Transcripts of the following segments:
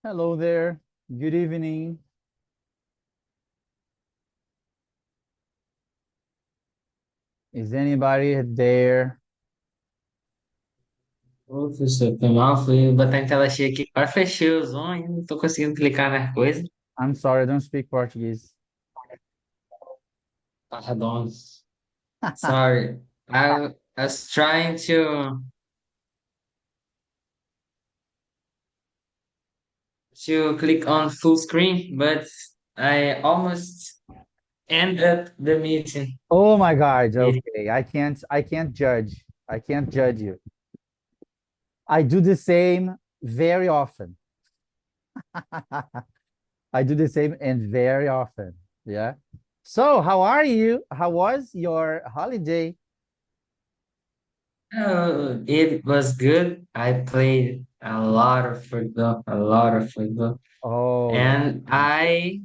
Hello there. Good evening. Is anybody there? Ô, professor, foi mal, fui botar em tela cheia aqui. Quase fechei o Zoom e não tô conseguindo clicar nas coisas. I'm sorry, I don't speak Portuguese. Pardon. Sorry. I was trying to click on full screen, but I almost end up the meeting. Oh my God. It, Okay. I can't judge. I can't judge you. I do the same very often. I do the same and very often. Yeah. So, how are you? How was your holiday? it was good. I played a lot of football, a lot of football. Oh, that's And nice. I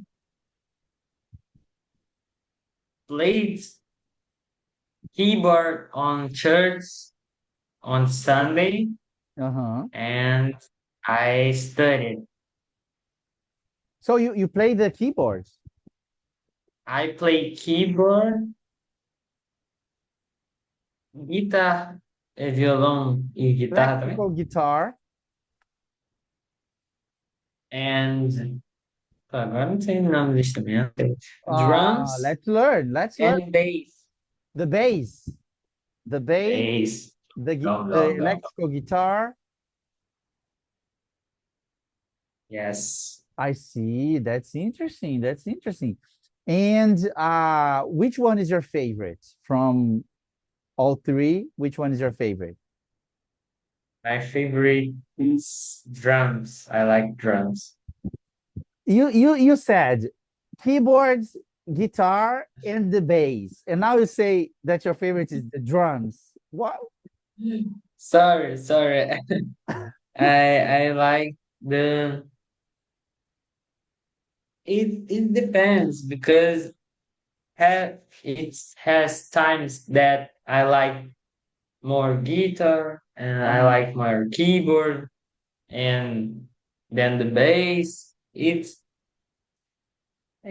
played keyboard on church on Sunday, Uh-huh. and I studied. So you play the keyboards, I play keyboard, guitarra, violão e guitarra também. electrical guitar. And agora não sei o nome do instrumento. Drums Let's learn. Let's learn and bass. the bass. The bass, Bass. the electrical guitar. Yes. I see. That's interesting. That's interesting. And which one is your favorite from all three? Which one is your favorite? My favorite is drums. I like drums. You said keyboards, guitar, and the bass, and now you say that your favorite is the drums. What? Sorry. I like the it depends because it has times that I like more guitar and I Uh-huh. like more keyboard and then the bass. I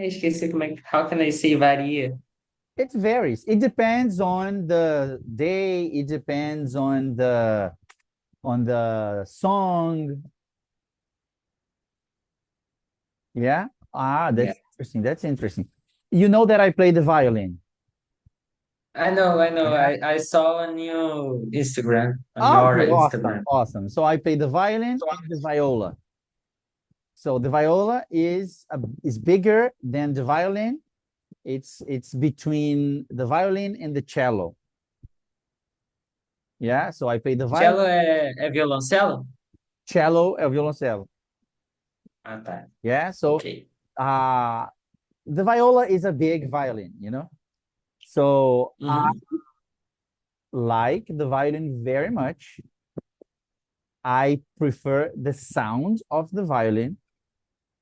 esqueci como é que, how can I say varia? It varies. It depends on the day. It depends on the song. Yeah. Yeah. That's interesting. That's interesting. You know that I play the violin. I know. Yeah. I saw on your Instagram, on your Okay, awesome, Instagram. awesome. So I play the violin and the viola. So the viola is bigger than the violin. It's between the violin and the cello. Yeah. So I play the violin, Cello é violoncelo? cello, and violoncelo. Ah, tá. Yeah. So Ok. uh the viola is a big violin, you know. So I Uhum. like the violin very much. I prefer the sound of the violin,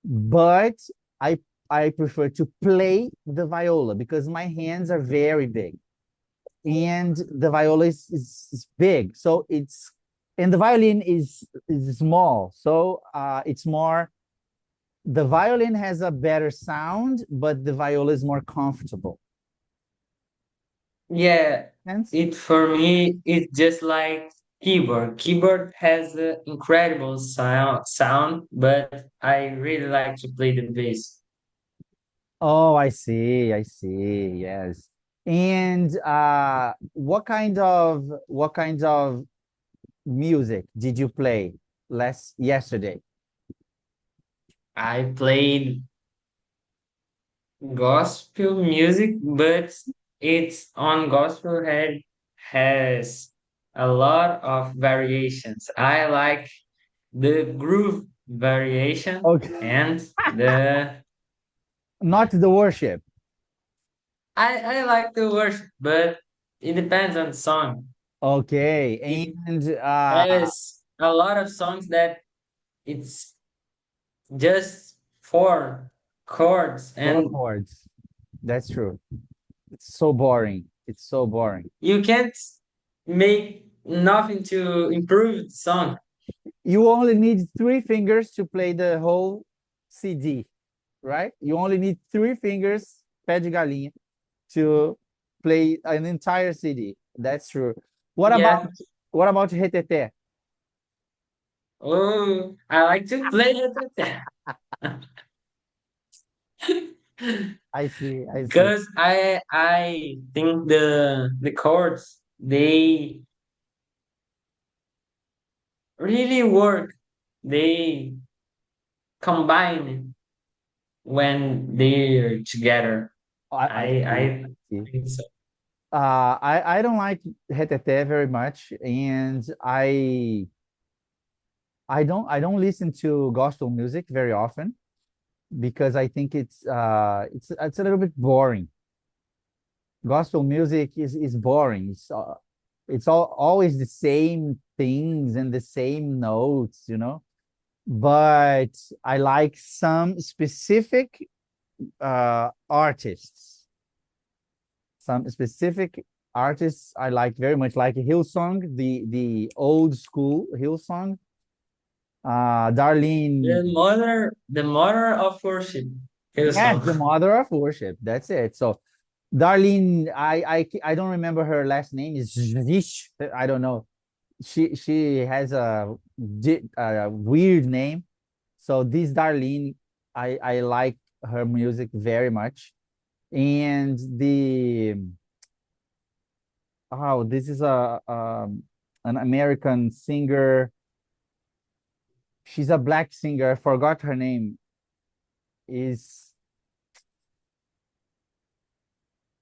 but I I prefer to play the viola because my hands are very big and the viola is big. So it's and the violin is small. So it's more the violin has a better sound, but the viola is more comfortable. Yeah, Hence, it for me it's just like keyboard. Keyboard has an incredible sound, but I really like to play the bass. oh, I see, I see. Yes. And what kind of music did you play last yesterday? I played gospel music, but it's on gospel head has a lot of variations. I like the groove variation Okay. and the Not the worship. I like the worship, but it depends on the song. Okay. It And has a lot of songs that it's just four chords four and chords. That's true. It's so boring. It's so boring. you can't make nothing to improve the song. You only need three fingers to play the whole CD, right? You only need three fingers, pé de galinha, to play an entire CD. That's true. What Yeah. about what about reteté? Oh, I like to play it I see, I see. because I think the chords they really work. They combine when they're together. I see, I I see. think so. I don't like reteté very much, and I don't listen to gospel music very often because I think it's a little bit boring. Gospel music is boring. It's always the same things and the same notes, you know. But I like some specific artists. Some specific artists I like very much, like Hillsong, the old school Hillsong. Darlene, The mother of worship, yes, Hillsong. the mother of worship. That's it. So Darlene, I don't remember her last name. Is Zish? I don't know. She has a weird name. So this Darlene, I like her music very much. And the oh, this is a an American singer. She's a black singer. I forgot her name. Is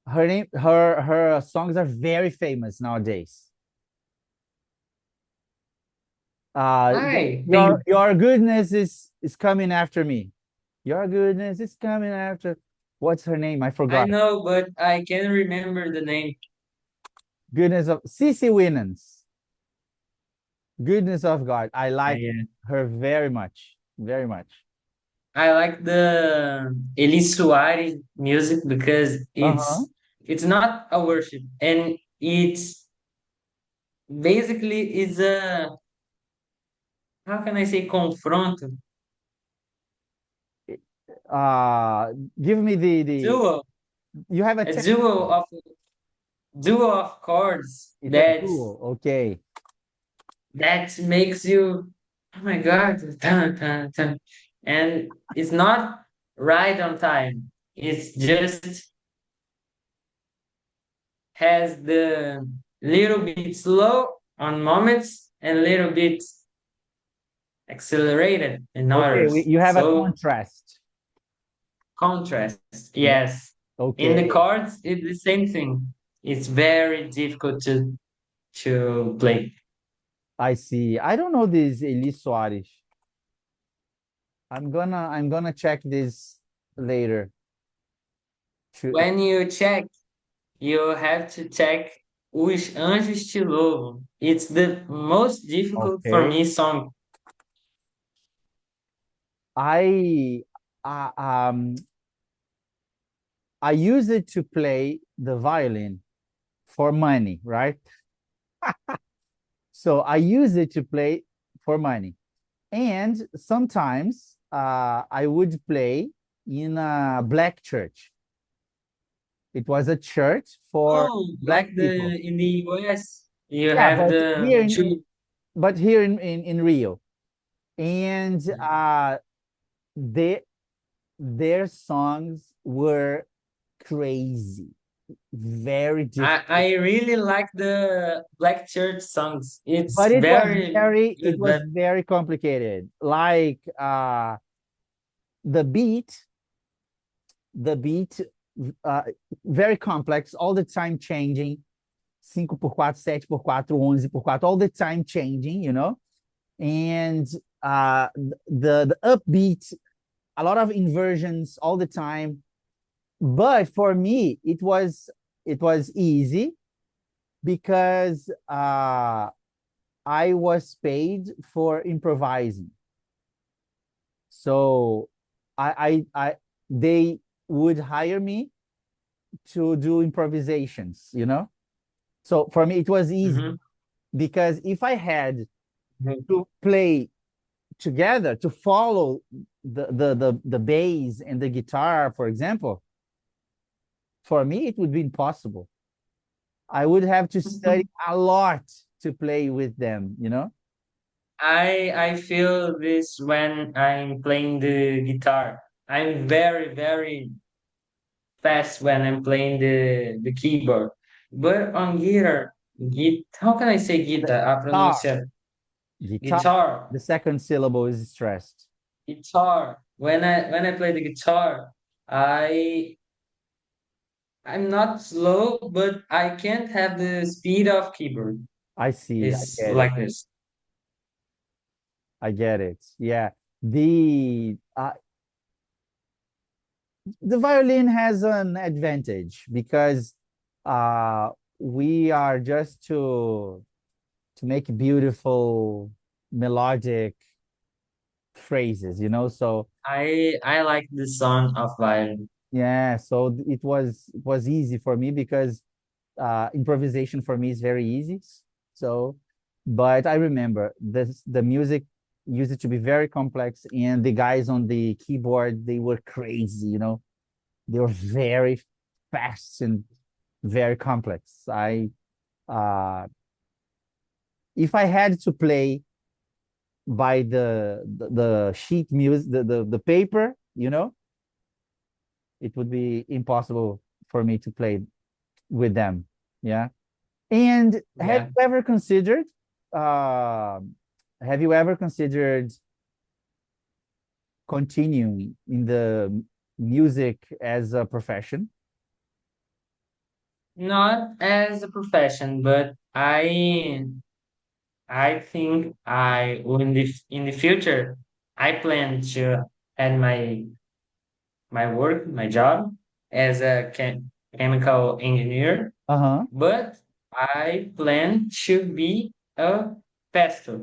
her name? Her songs are very famous nowadays. I think Your goodness is coming after me. Your goodness is coming after. What's her name? I I forgot. know, but I can't remember the name. Goodness of Cece Winans. Goodness of God. I like Yeah. her very much. Very much. I like the Elis Suarez music because Uh-huh. it's not a worship and it's basically is a how can I say confronto Uh Give me the duo you have a a tempo. duo of chords It's a duo. Okay. that makes you oh my god dun, dun, dun. And it's not right on time. It's just has the little bit slow on moments and little bit accelerated in Okay, others. you have a So contrast. contrast, Yeah. yes. In the Okay. chords, it's the same thing. It's very difficult to play. I see. I don't know this Elis Soares. I'm gonna check this later. To, When you check, you have to check Os Anjos Te Louvam. It's the most difficult for okay. me song. I uh, um I use it to play the violin for money, right? So I use it to play for money. And sometimes I would play in a black church. It was a church for Oh, like black people. the in the US, you Yeah, have but the two. here in Rio. And they their songs were crazy, very difficult. I really like the Black Church songs. It's But very it good, was but very complicated. Like the beat, the beat uh, very complex, all the time changing. 5x4, 7x4, 11x4, all the time changing, you know? And the upbeat, a lot of inversions all the time. But for me, it was easy because I was paid for improvising. So I they would hire me to do improvisations, you know? So for me, it was easy mhm. because if I had Mhm. to play together, to follow the bass and the guitar, for example, for me it would be impossible. I would have to study a lot to play with them, you know? I feel this when I'm playing the guitar. I'm very fast when I'm playing the keyboard. But on guitar, how can I say guitar? A Guitar, pronúncia guitar, guitar, the second syllable is stressed. guitar. When I play the guitar, I I'm not slow, but I can't have the speed of keyboard. I see, I It's get it. like this. I get it. Yeah. The violin has an advantage because uh we are just to make beautiful melodic phrases, you know? So I like the sound of violin. yeah, so it was easy for me because improvisation for me is very easy. So, but I remember the music used it to be very complex, and the guys on the keyboard they were crazy. You know, they were very fast and very complex. Uh, if I had to play by the sheet music, the paper, you know, it would be impossible for me to play with them. Yeah. And Yeah. uh, have you ever considered continuing in the music as a profession? Not as a profession, but I think I will in the future I plan to end my work, my job as a chemical engineer, Uh-huh. but I plan to be a pastor.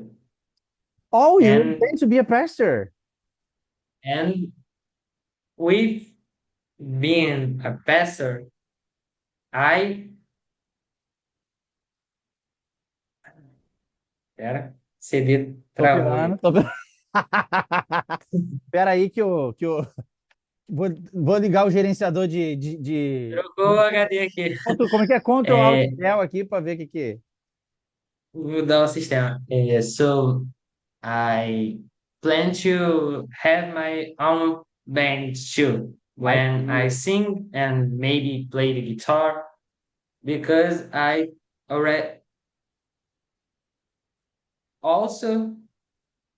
Oh, you And intend to be a pastor. and with being a pastor, I pera, CD Tô travou pirando, aí. tô pirando. Espera aí que eu vou ligar o gerenciador Trocou o HD aqui. Como é que é? Ctrl Alt É, Del aqui para ver o que que é. mudar o sistema. So I plan to have my own band too I when I see. sing and maybe play the guitar because I already also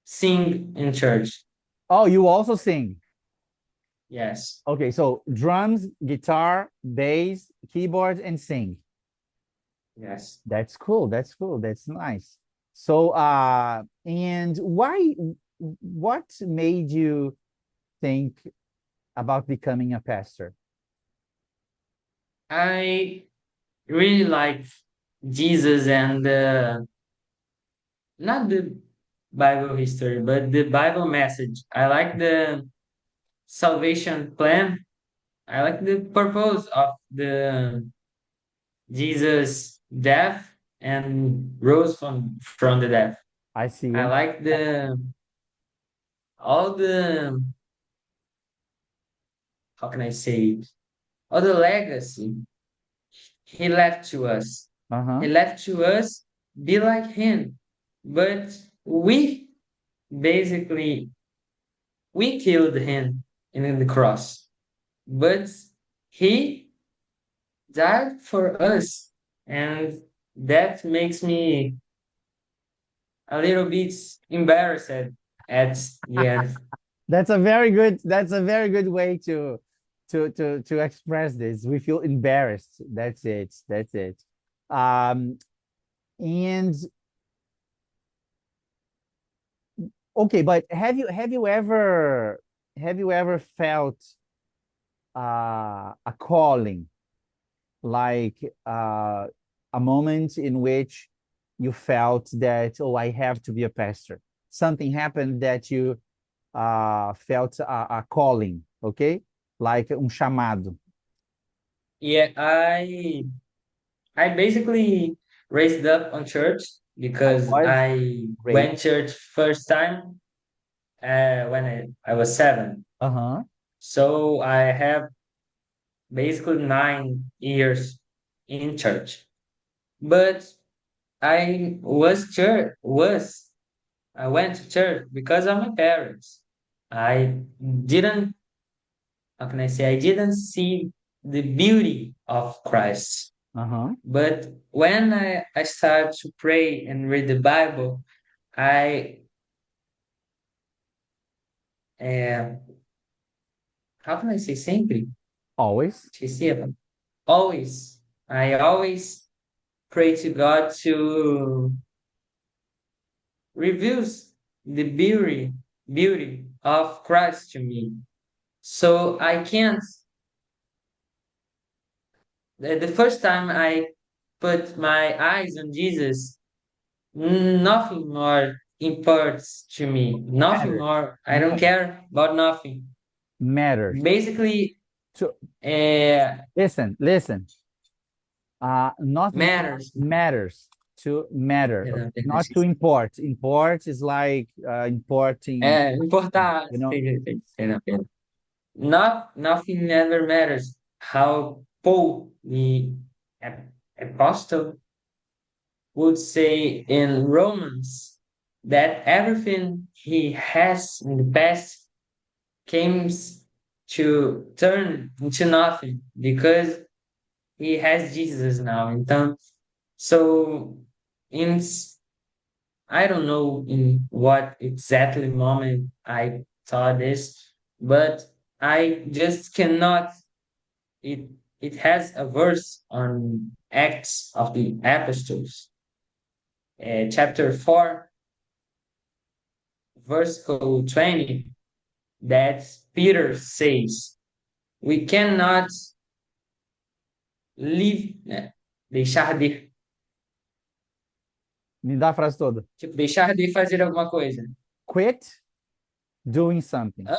sing in church. Oh, you also sing. Yes, Okay, so drums, guitar, bass, keyboard, and sing. yes. That's cool. That's cool. That's nice. So, and what made you think about becoming a pastor? I really like Jesus and not the Bible history, but the Bible message. I like the salvation plan. I like the purpose of the Jesus' death and rose from the death. I see. I like the all the how can I say it? All the legacy he left to us. He Uh-huh. left to us be like him. But we basically we killed him in the cross. But he died for us. And that makes me a little bit embarrassed at the end. That's a very good way to express this. We feel embarrassed. That's it. That's it. Um, and okay, but have you ever felt a calling, like a moment in which you felt that, oh, I have to be a pastor. Something happened that you felt a calling, okay? Like chamado. Yeah, I basically raised up on church. I because was I raised. went church first time when I was 7. Uh-huh. So I have basically 9 years in church. But I went to church because of my parents. I didn't, how can I say, I didn't see the beauty of Christ. Uh-huh. But when I started to pray and read the Bible, I, uh, how can I say sempre? Always. Esqueci always, I always pray to God to reveals the beauty of Christ to me. So I can't. The first time I put my eyes on Jesus, nothing more imports to me. Nothing Matters. more. I don't Matters. care about nothing. Matters. Basically, To uh, listen. Nothing more matters. matters to matter, Perdão, perdão, not to esqueci. import. Import is like importing, Importar. you know. Perdão, perdão. Nothing ever matters. How Paul, the apostle, would say in Romans that everything he has in the past came to turn into nothing because he has Jesus now. Então, so in I don't know in what exactly moment I thought this, but I just cannot. It it has a verse on Acts of the Apostles, chapter 4, verse 20, that Peter says, we cannot leave, né, deixar de, Me dá a frase toda. tipo, deixar de fazer alguma coisa. Quit doing something. Hã?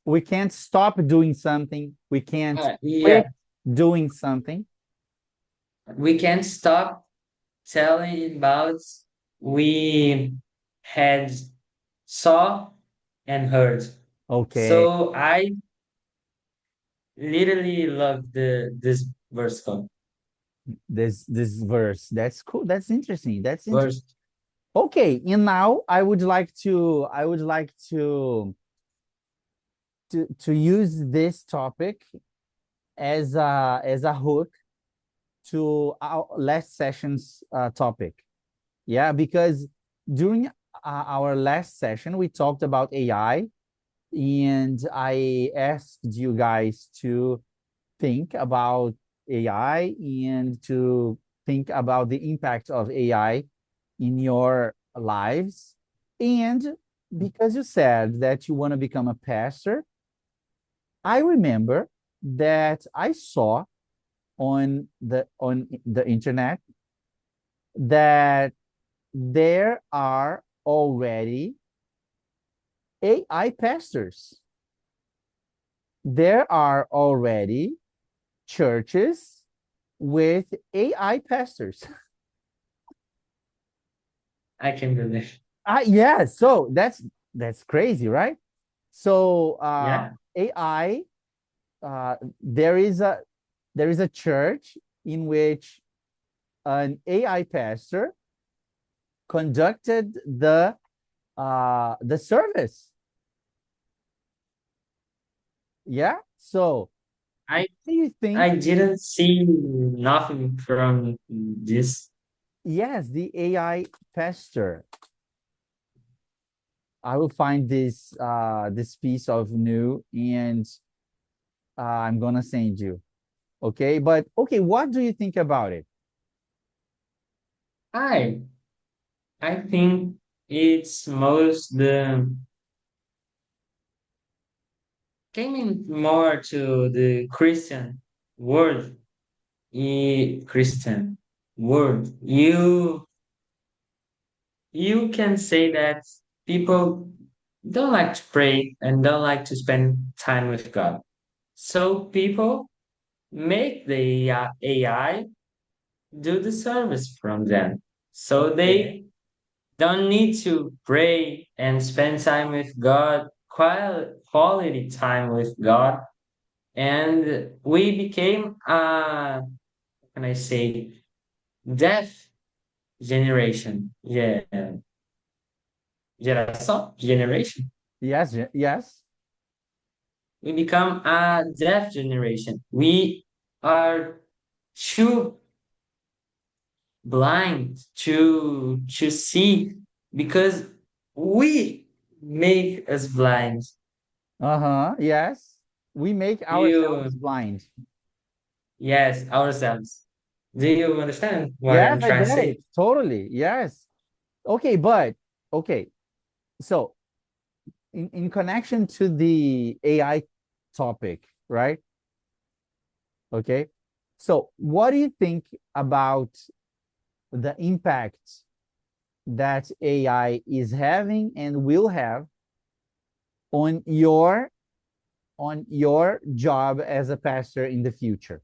We can't stop doing something. We can't quit Yeah, doing something. we can't stop telling about we had saw and heard. Okay, So I literally love this verse called this verse. That's cool. That's interesting. That's interesting. verse. Okay, and now I would like to use this topic as a hook to our last session's topic. Yeah, because during our last session we talked about AI, and I asked you guys to think about AI and to think about the impact of AI in your lives. And because you said that you want to become a pastor, I remember that I saw on the internet that there are already AI pastors. There are already churches with AI pastors. I can believe. Yeah, so that's crazy, right? So Yeah, AI, there is a church in which an AI pastor conducted the service. Yeah. So I what do you think? I didn't see nothing from this. Yes, the AI pastor. I will find this piece of new, and I'm gonna send you. Okay, but okay, what do you think about it? I I think it's most the came in more to the Christian word, Christian word. You can say that people don't like to pray and don't like to spend time with God. So people make the AI do the service from them. So Okay. they don't need to pray and spend time with God, quality time with God. And we became can I say, deaf generation. Yeah, generation. Yes, yes. We become a deaf generation. We are too blind to see because we make us blind. Uh-huh. Yes. We make Do you? ourselves blind. Yes, ourselves. Do you understand what Yes, I'm I trying to get say? it. Totally. Yes. Okay, but okay. So in connection to the AI topic, right? Okay. So what do you think about the impact that AI is having and will have on your job as a pastor in the future?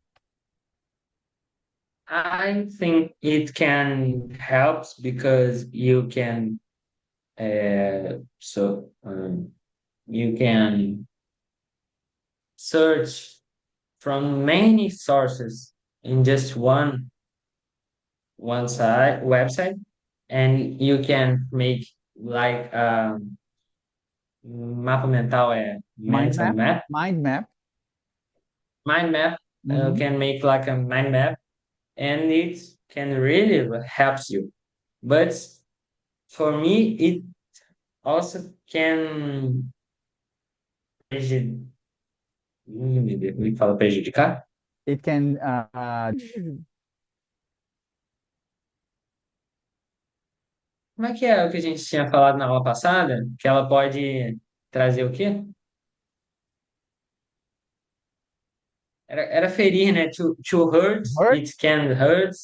I think it can help because you can you can search from many sources in just one site website, and you can make like mapa mental Mind mental map, map, mind map. mind map. Mhm. Can make like a mind map, and it can really helps you. But for me, it also can me fala prejudicar. It can Como é que é o que a gente tinha falado na aula passada? Que ela pode trazer o quê? Era ferir, né? To hurt, it hurt. can hurt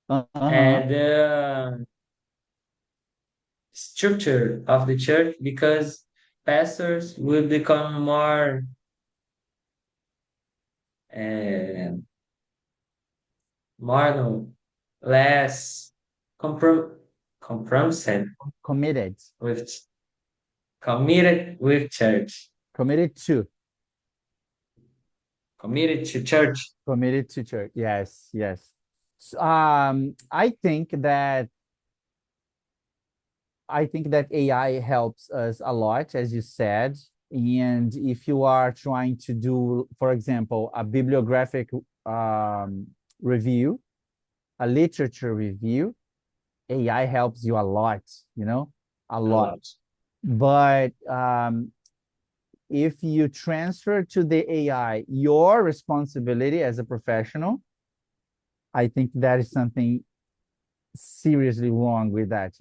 Uh-huh. the structure of the church because pastors will become uh, more no, less comprom compromised Committed. with committed with church, Committed to. committed to church. Committed to church. Yes, yes. I think that AI helps us a lot, as you said. And if you are trying to do, for example, a bibliographic um, review, a literature review, AI helps you a lot, a A lot. lot. But if you transfer to the AI your responsibility as a professional, I think that is something seriously wrong with that.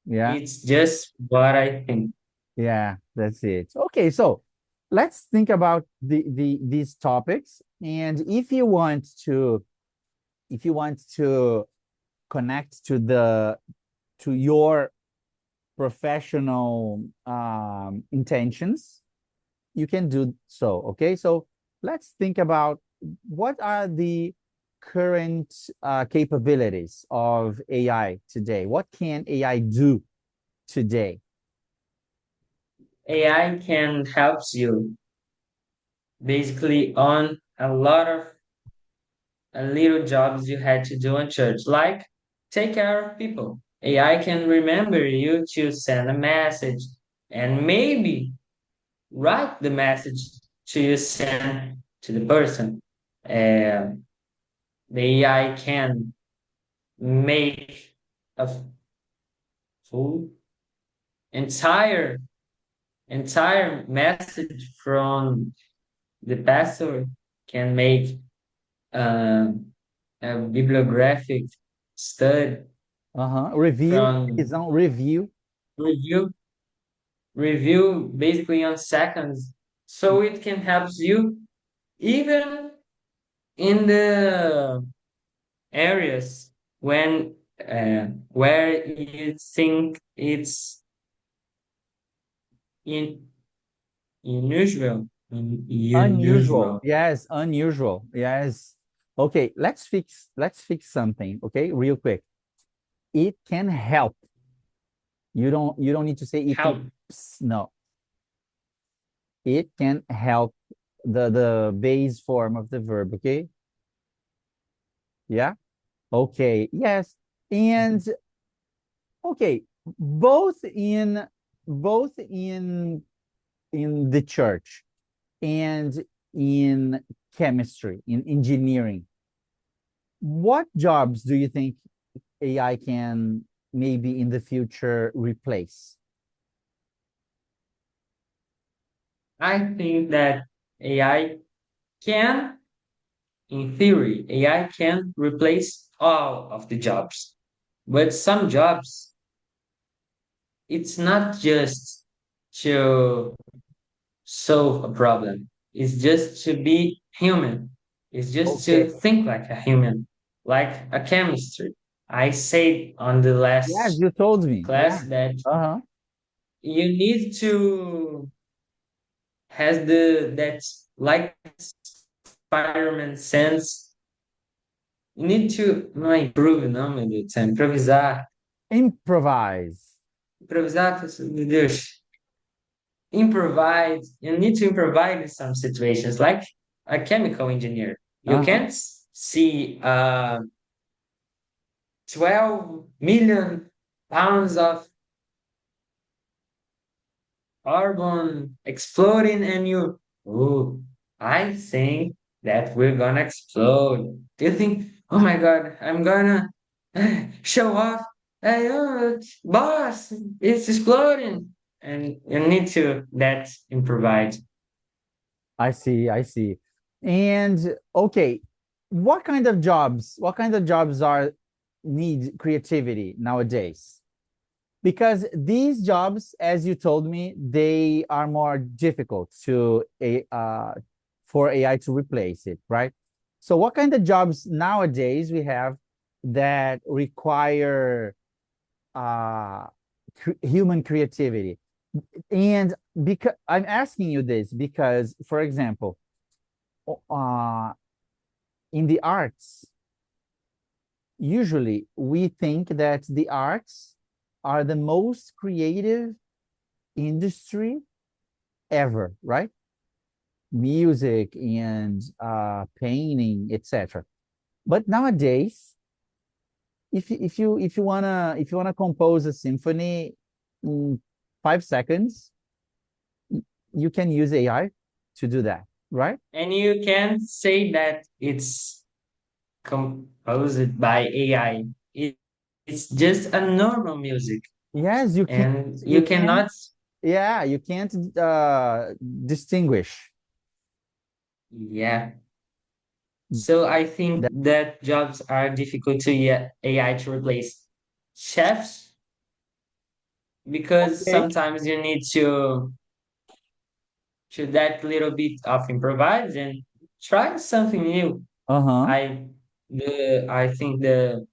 Yeah, It's just what I think. yeah, that's it. Okay, so let's think about these topics. And if you want to connect to your professional intentions, you can do so. Okay, so let's think about what are the current capabilities of AI today. What can AI do today? AI can help you basically on a lot of little jobs you had to do in church, like take care of people. AI can remember you to send a message and maybe write the message to you send to the person. Uh, the AI can make a full entire entire message from the pastor can make um, a bibliographic study Review, his from own review. review review basically on seconds, so it can help you even in the areas when where you think it's in Unusual. unusual. Yes, unusual. Yes. Okay, let's fix something, okay? Real quick. It can help. You don't need to say it Help. helps. No, it can help, the base form of the verb, okay? Yeah. Okay. Yes. And okay, both in both in the church and in chemistry, in engineering, what jobs do you think AI can maybe in the future replace? I think that AI can, in theory, AI can replace all of the jobs. But some jobs, it's not just to solve a problem. It's just to be human. It's just to Okay. think like a human, like a chemistry. I said on the Yes, last you told me. Yeah. class that Uh-huh. you need to has the that like Spider-Man sense. You need to não improve, não, meu Deus do céu, improvisar. Improvise. Improvisar, meu Deus. Improvise. You need to improvise in some situations, like a chemical engineer. You Uh-huh. can't see 12 million pounds of carbon exploding, and you, oh, I think that we're gonna explode. Do you think, oh my God, I'm gonna show off? Hey, boss, it's exploding. And you need to that improvise. I see, I see. And okay, what kind of jobs are need creativity nowadays? Because these jobs, as you told me, they are more difficult to a for AI to replace it, right? So what kind of jobs nowadays we have that require uh human creativity? And because I'm asking you this because, for example, uh, in the arts, usually we think that the arts are the most creative industry ever, right? Music and painting, etc. But nowadays, if you wanna compose a symphony in 5 seconds, you can use AI to do that, right? And you can say that it's composed by AI. It's just a normal music, Yes, you can't. and You you can't. cannot. Yeah, you can't distinguish Yeah. So I think that. that jobs are difficult to AI to replace chefs because Okay. sometimes you need to that little bit of improvise and try something new. Uh-huh. I think the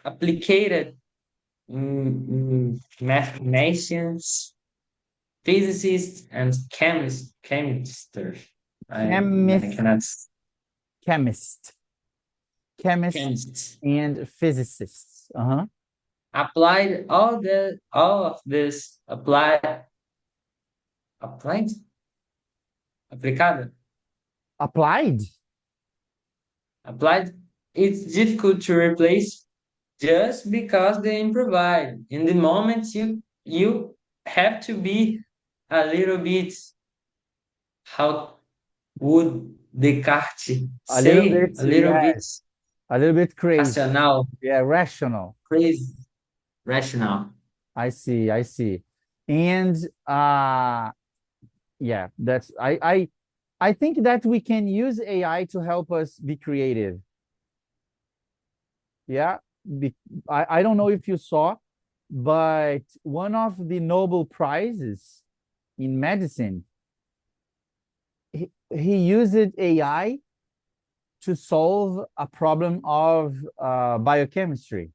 applied mathematicians, physicists, and chemists. I Chemist, cannot chemist, chemist, chemists and physicists. Uh-huh. applied all of this applied aplicada Applied. applied. It's difficult to replace just because they improvise. In the moment, you have to be a little bit, how would Descartes A little say, bit, a little bit yes. A little bit crazy. rational, Yeah, rational. crazy, rational. I see, I see. And yeah, I think that we can use AI to help us be creative. Yeah. Be, I don't know if you saw, but one of the Nobel Prizes in medicine, he used AI to solve a problem of biochemistry.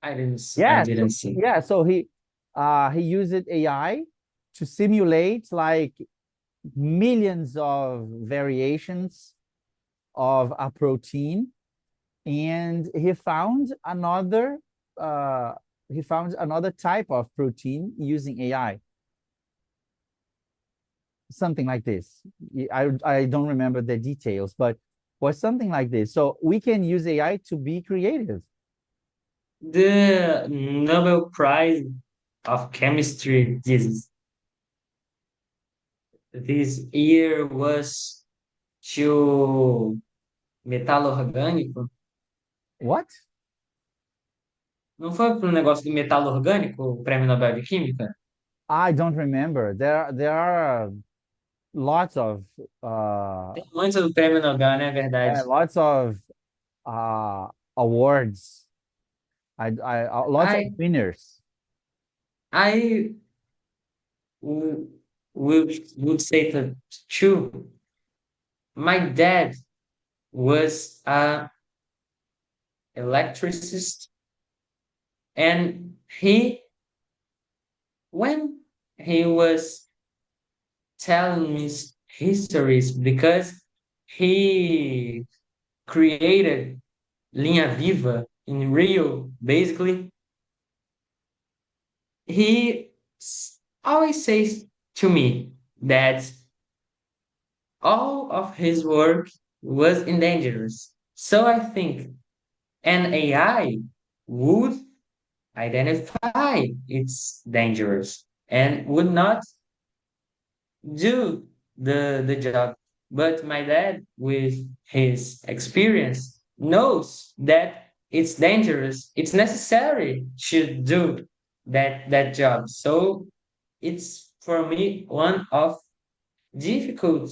I Yeah, didn't see. so he used AI to simulate like millions of variations of a protein, and uh, he found another type of protein using AI, something like this. I don't remember the details, but was something like this. So we can use AI to be creative. The Nobel Prize of Chemistry this year was to metal orgânico. What? Não foi para um negócio do metal orgânico, o Prêmio Nobel de Química? I don't remember. There are lots of uh, Tem muito do Prêmio Nobel, né? É verdade. lots of uh, awards. Lots of I winners. I would would say that too. My dad was a electricist, and when he was telling me histories, because he created Linha Viva in Rio, basically, he always says to me that all of his work was endangered. So I think an AI would identify it's dangerous and would not do the job. But my dad, with his experience, knows that it's dangerous. It's necessary to do that job. So it's for me one of difficult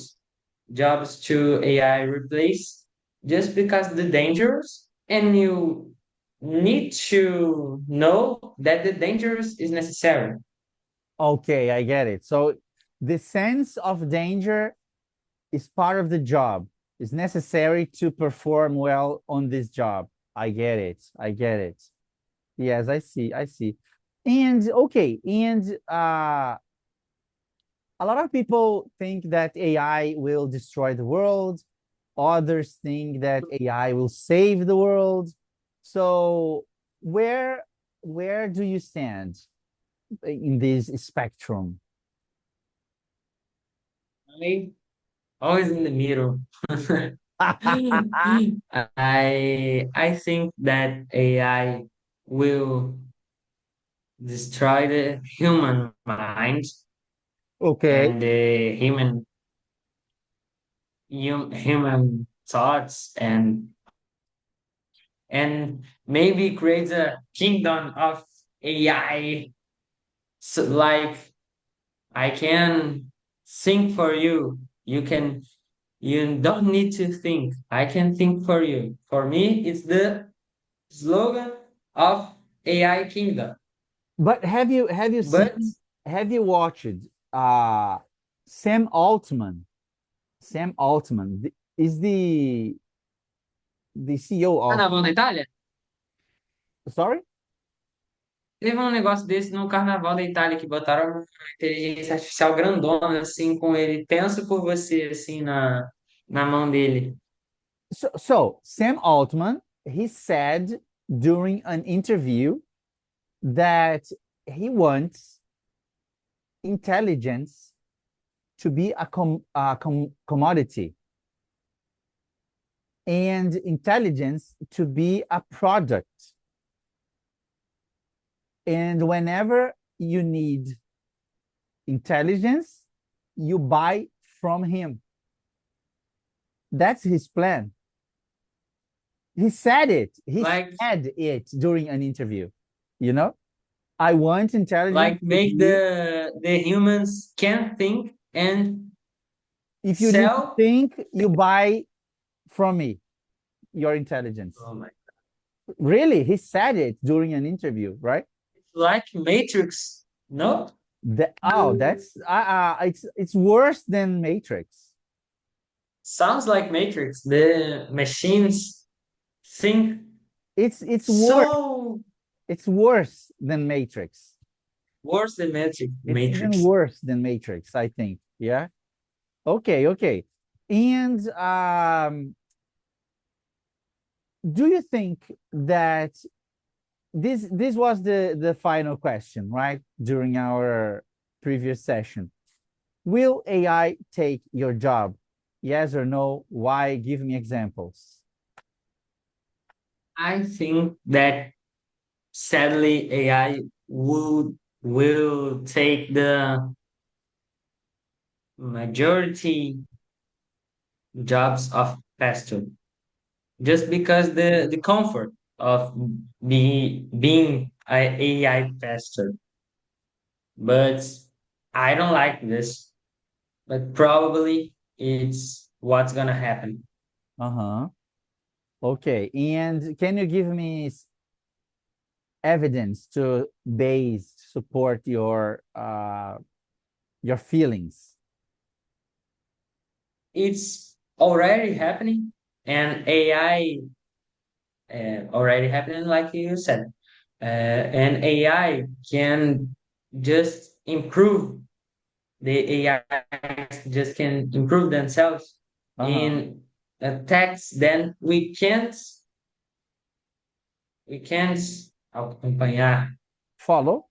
jobs to AI replace just because the dangers and you need to know that the dangers is necessary. Okay, I get it. So the sense of danger is part of the job. It's necessary to perform well on this job. I get it. I get it. Yes, I see. I see. And okay, and a lot of people think that AI will destroy the world. Others think that AI will save the world. So where where do you stand in this spectrum? I always in the middle. I think that AI will destroy the human mind Okay. and the human thoughts and maybe create a kingdom of AI. So like I can think for you. You don't need to think. I can think for you. For me, it's the slogan of AI Kingdom. But have you But seen have you watched uh Sam Altman? Sam Altman is the CEO of, Carnaval da Itália? sorry? Teve um negócio desse no Carnaval da Itália que botaram uma inteligência artificial grandona, assim, com ele. Penso por você, assim, na mão dele. So Sam Altman, he said during an interview that he wants intelligence to be a commodity and intelligence to be a product. And whenever you need intelligence, you buy from him. That's his plan. He said it. He Like, said it during an interview. You know, I want intelligence like to make be. the humans can think and If you need to sell. think, you buy from me your intelligence. Oh my, Really, he said it during an interview, right? it's like Matrix. No? It's worse than Matrix. Sounds like Matrix. The machines think It's worse. so It's worse than Matrix. worse than Matrix. It's even Matrix. worse than Matrix, I think. Yeah. Okay, okay. And do you think that this was the final question, right? During our previous session. Will AI take your job? Yes or no? Why? Give me examples. I think that sadly AI will take the majority jobs of pastor just because the comfort of being a AI pastor. But I don't like this. But probably it's what's gonna happen. Uh-huh. Okay. And can you give me evidence to base support your feelings? It's already happening, and AI already happening, like you said. And AI can just improve the AI just can improve themselves Uh-huh. in a text. Then we can't acompanhar. Follow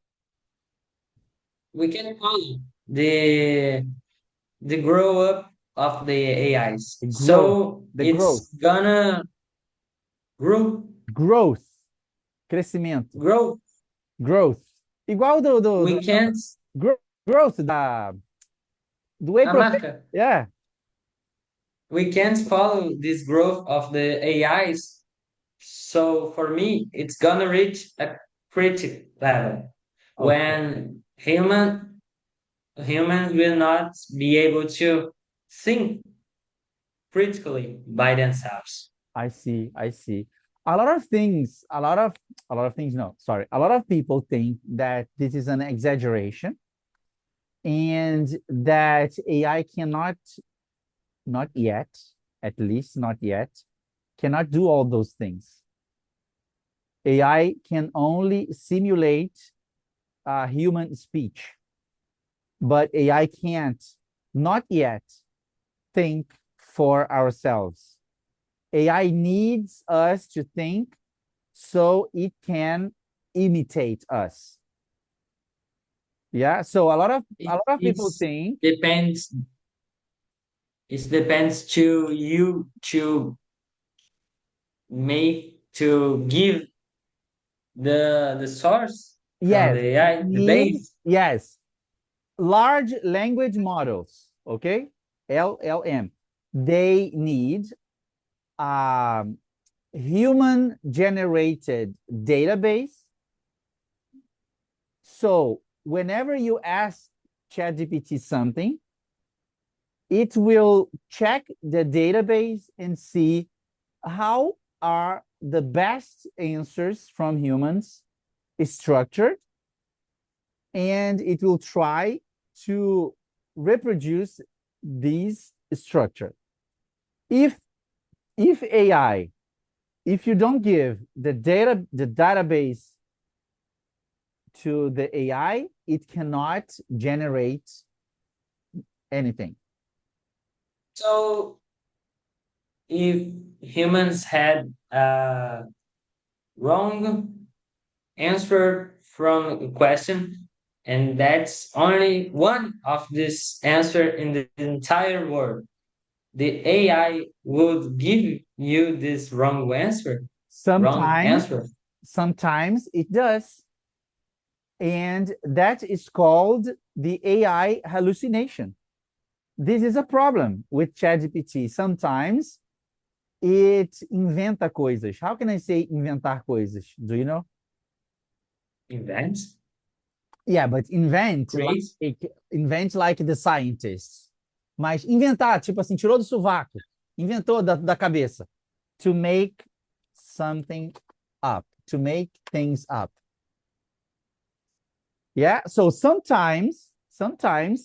We can follow the the grow up of the AIs. the growth, So the growth, it's gonna grow, growth, crescimento, grow. growth. Igual We can't growth do whey a protein. marca. Yeah. We can't follow this growth of the AIs. So for me, it's gonna reach a critic level Okay. when humans will not be able to think critically by themselves. I see. I see. A lot of things, a lot of things, no, sorry. A lot of people think that this is an exaggeration and that AI cannot, not yet, at least not yet, cannot do all those things. AI can only simulate human speech, but AI can't, not yet, think for ourselves. AI needs us to think so it can imitate us. Yeah. So a It lot of people it's think depends. It depends to you to give the source from the yes, it AI, the needs base. yes, large language models, okay? LLM. They need um human generated database. So whenever you ask ChatGPT something, it will check the database and see how are the best answers from humans structured, and it will try to reproduce these structure. If AI, if you don't give the database to the AI, it cannot generate anything. So if humans had a wrong answer from a question, and that's only one of this answer in the entire world, the AI would give you this wrong Sometimes, answer. sometimes it does. And that is called the AI hallucination. This is a problem with ChatGPT. Sometimes it inventa coisas. How can I say inventar coisas? Do you know? Invent, Yeah, but create. invent like the scientists. Mas inventar, tipo assim, tirou do sovaco, inventou da cabeça. To make something up, to make things up. Yeah. So sometimes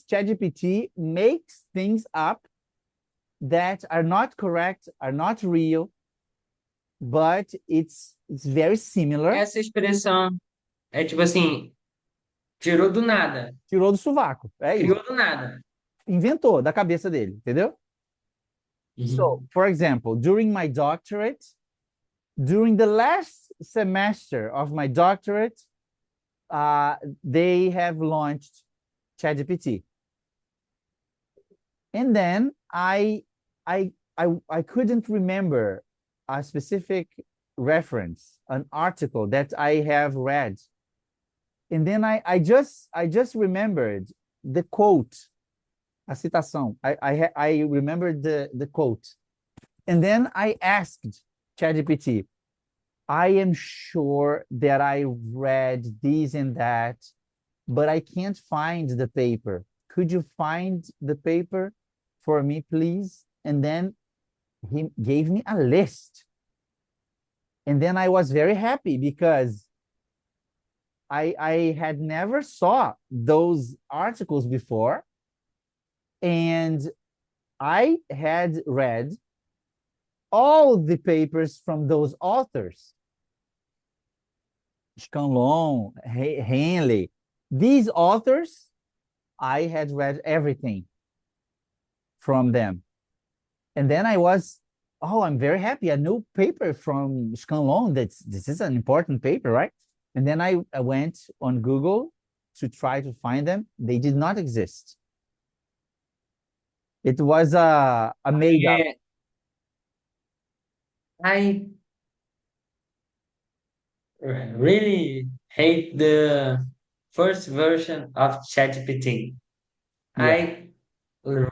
ChatGPT makes things up that are not correct, are not real, but it's very similar. Essa expressão é tipo assim, tirou do nada, Tirou do sovaco. É isso. criou do nada. Inventou da cabeça dele, entendeu? So, Uhum. for example, during my doctorate, During the last semester of my doctorate, uh, they have launched ChatGPT. And then I couldn't remember a specific reference, an article that I have read. And then I just remembered the quote, a citação. I remembered the quote. And then I asked ChatGPT, I am sure that I read this and that, but I can't find the paper. Could you find the paper for me, please? And then he gave me a list. And then I was very happy because I had never saw those articles before. And I had read all the papers from those authors, Scanlon, Henley. These authors, I had read everything from them. And then I was, oh, I'm very happy. A new paper from Scanlon. This is an important paper, right? And then I went on Google to try to find them. They did not exist. It was a made up. I, I really hate the first version of ChatGPT. Yeah. I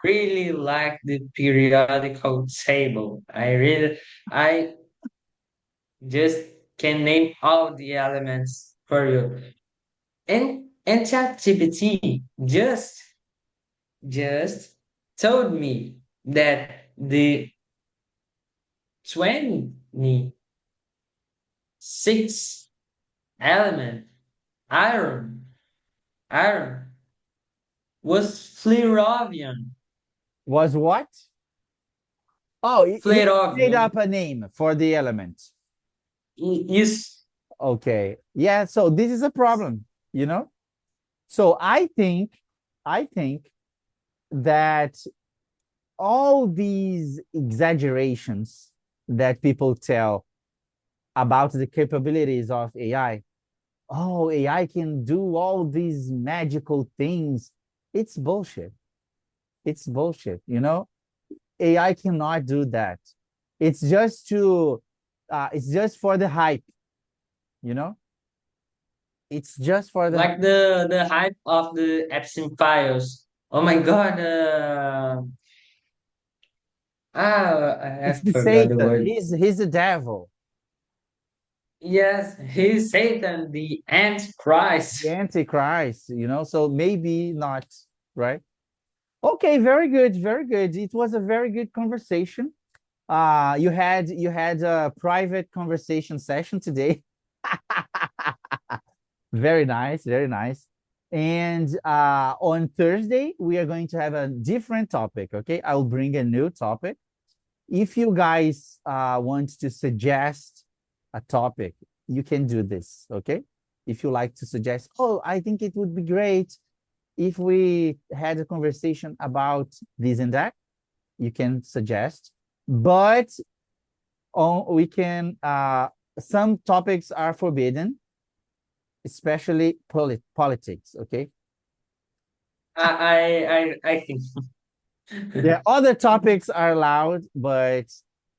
really like the periodical table. I just can name all the elements for you. And ChatGPT just told me that the 26 element iron iron was Flerovian. Was what? Oh, he made Flerovian up a name for the element. is Okay. Yeah, so this is a problem, you know? So I think that all these exaggerations that people tell about the capabilities of AI, oh, AI can do all these magical things. It's bullshit. It's bullshit, you know? AI cannot do that. It's just to it's just for the hype, you know? It's just for the like hype. the hype of the Epstein files. Oh my god! I It's the forgot the Satan. word. He's the devil, Yes, he's Satan, the the Antichrist. Antichrist, you know? So maybe not, right? Okay, very good, very good. It was a very good conversation. You had a private conversation session today. Very nice, very nice. And on Thursday, we are going to have a different topic. Okay, I'll bring a new topic. If you guys want to suggest a topic, you can do this. Okay, if you like to suggest, oh, I think it would be great if we had a conversation about this and that, you can suggest. But we can some topics are forbidden, especially politics. Okay, I think. yeah, other topics are allowed, but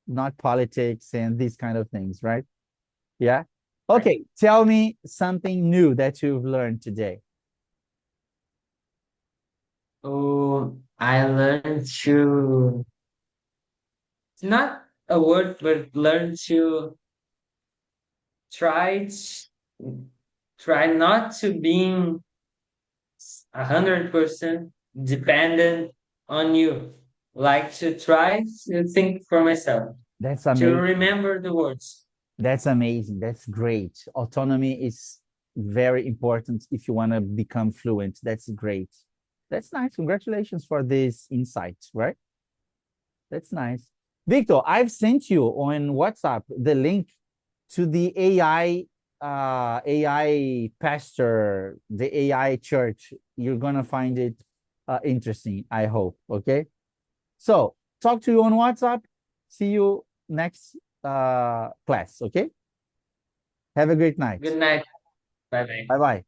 not politics and these kind of things, right? Yeah. Right. Okay, tell me something new that you've learned today. Oh, I learned to not a word, but learn to try try not to being 100% dependent on you. Like to try to think for myself, That's to amazing. remember the words. That's amazing. That's great. Autonomy is very important if you want to become fluent. That's great. That's nice. Congratulations for this insight, right? That's nice. Victor, I've sent you on WhatsApp the link to the AI pastor, the AI church. You're gonna find it interesting, I hope. Okay. So talk to you on WhatsApp. See you next class. Okay. Have a great night. Good night. Bye bye. Bye bye.